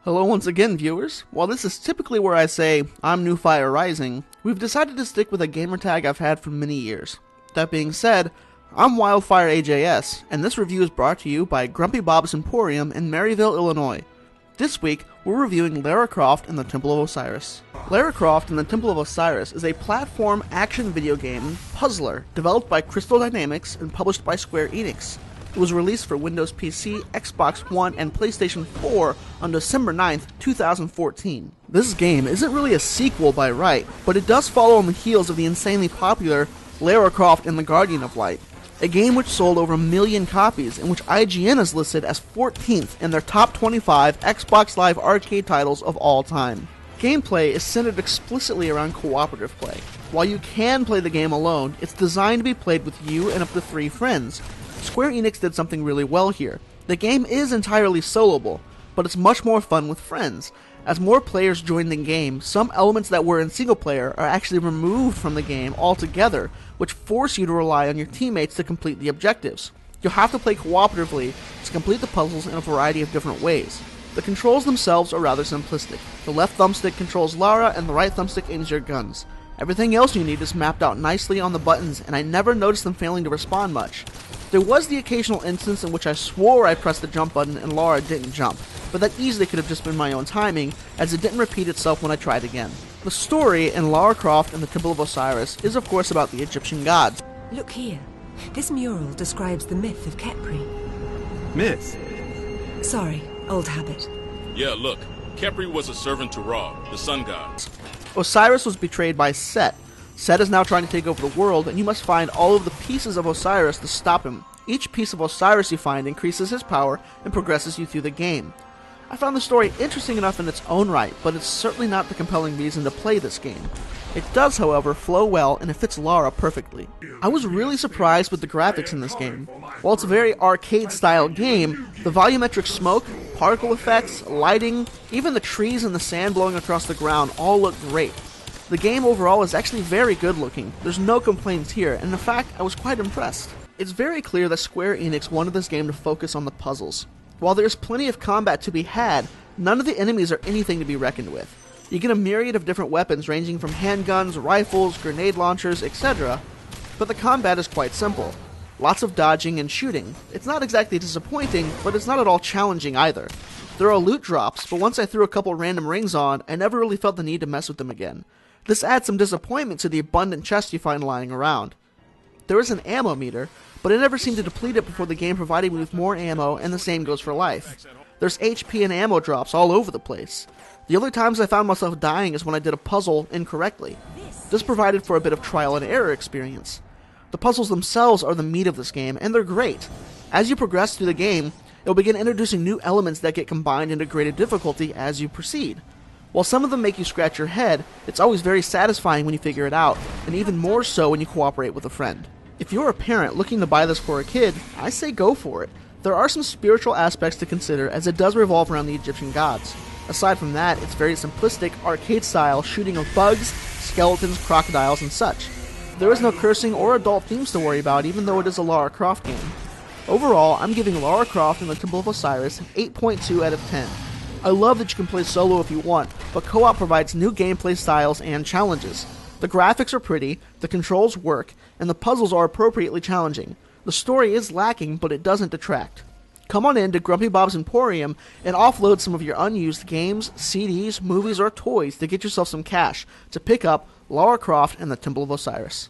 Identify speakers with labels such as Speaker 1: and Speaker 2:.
Speaker 1: Hello once again, viewers. While this is typically where I say, I'm New Fire Rising, we've decided to stick with a gamertag I've had for many years. That being said, I'm WiLdFiReAJS, and this review is brought to you by Grumpy Bob's Emporium in Maryville, Illinois. This week, we're reviewing Lara Croft and the Temple of Osiris. Lara Croft and the Temple of Osiris is a platform action video game puzzler developed by Crystal Dynamics and published by Square Enix. It was released for Windows PC, Xbox One, and PlayStation 4 on December 9th, 2014. This game isn't really a sequel by right, but it does follow on the heels of the insanely popular Lara Croft and the Guardian of Light, a game which sold over 1 million copies and which IGN has listed as 14th in their top 25 Xbox Live arcade titles of all time. Gameplay is centered explicitly around cooperative play. While you can play the game alone, it's designed to be played with you and up to 3 friends. Square Enix did something really well here. The game is entirely soloable, but it's much more fun with friends. As more players join the game, some elements that were in single player are actually removed from the game altogether, which force you to rely on your teammates to complete the objectives. You'll have to play cooperatively to complete the puzzles in a variety of different ways. The controls themselves are rather simplistic. The left thumbstick controls Lara and the right thumbstick aims your guns. Everything else you need is mapped out nicely on the buttons, and I never noticed them failing to respond much. There was the occasional instance in which I swore I pressed the jump button and Lara didn't jump, but that easily could have just been my own timing, as it didn't repeat itself when I tried again. The story in Lara Croft and the Temple of Osiris is of course about the Egyptian gods.
Speaker 2: Look here. This mural describes the myth of Khepri.
Speaker 3: Myth?
Speaker 2: Sorry, old habit.
Speaker 4: Yeah, look. Khepri was a servant to Ra, the sun god.
Speaker 1: Osiris was betrayed by Set. Set is now trying to take over the world, and you must find all of the pieces of Osiris to stop him. Each piece of Osiris you find increases his power and progresses you through the game. I found the story interesting enough in its own right, but it's certainly not the compelling reason to play this game. It does, however, flow well, and it fits Lara perfectly. I was really surprised with the graphics in this game. While it's a very arcade-style game, the volumetric smoke, particle effects, lighting, even the trees and the sand blowing across the ground all look great. The game overall is actually very good looking. There's no complaints here, and in fact, I was quite impressed. It's very clear that Square Enix wanted this game to focus on the puzzles. While there's plenty of combat to be had, none of the enemies are anything to be reckoned with. You get a myriad of different weapons ranging from handguns, rifles, grenade launchers, etc. But the combat is quite simple. Lots of dodging and shooting. It's not exactly disappointing, but it's not at all challenging either. There are loot drops, but once I threw a couple random rings on, I never really felt the need to mess with them again. This adds some disappointment to the abundant chests you find lying around. There is an ammo meter, but I never seemed to deplete it before the game provided me with more ammo, and the same goes for life. There's HP and ammo drops all over the place. The only times I found myself dying is when I did a puzzle incorrectly. This provided for a bit of trial and error experience. The puzzles themselves are the meat of this game, and they're great. As you progress through the game, it will begin introducing new elements that get combined into greater difficulty as you proceed. While some of them make you scratch your head, it's always very satisfying when you figure it out, and even more so when you cooperate with a friend. If you're a parent looking to buy this for a kid, I say go for it. There are some spiritual aspects to consider, as it does revolve around the Egyptian gods. Aside from that, it's very simplistic, arcade-style shooting of bugs, skeletons, crocodiles, and such. There is no cursing or adult themes to worry about, even though it is a Lara Croft game. Overall, I'm giving Lara Croft and the Temple of Osiris an 8.2 out of 10. I love that you can play solo if you want, but co-op provides new gameplay styles and challenges. The graphics are pretty, the controls work, and the puzzles are appropriately challenging. The story is lacking, but it doesn't detract. Come on in to Grumpy Bob's Emporium and offload some of your unused games, CDs, movies, or toys to get yourself some cash to pick up Lara Croft and the Temple of Osiris.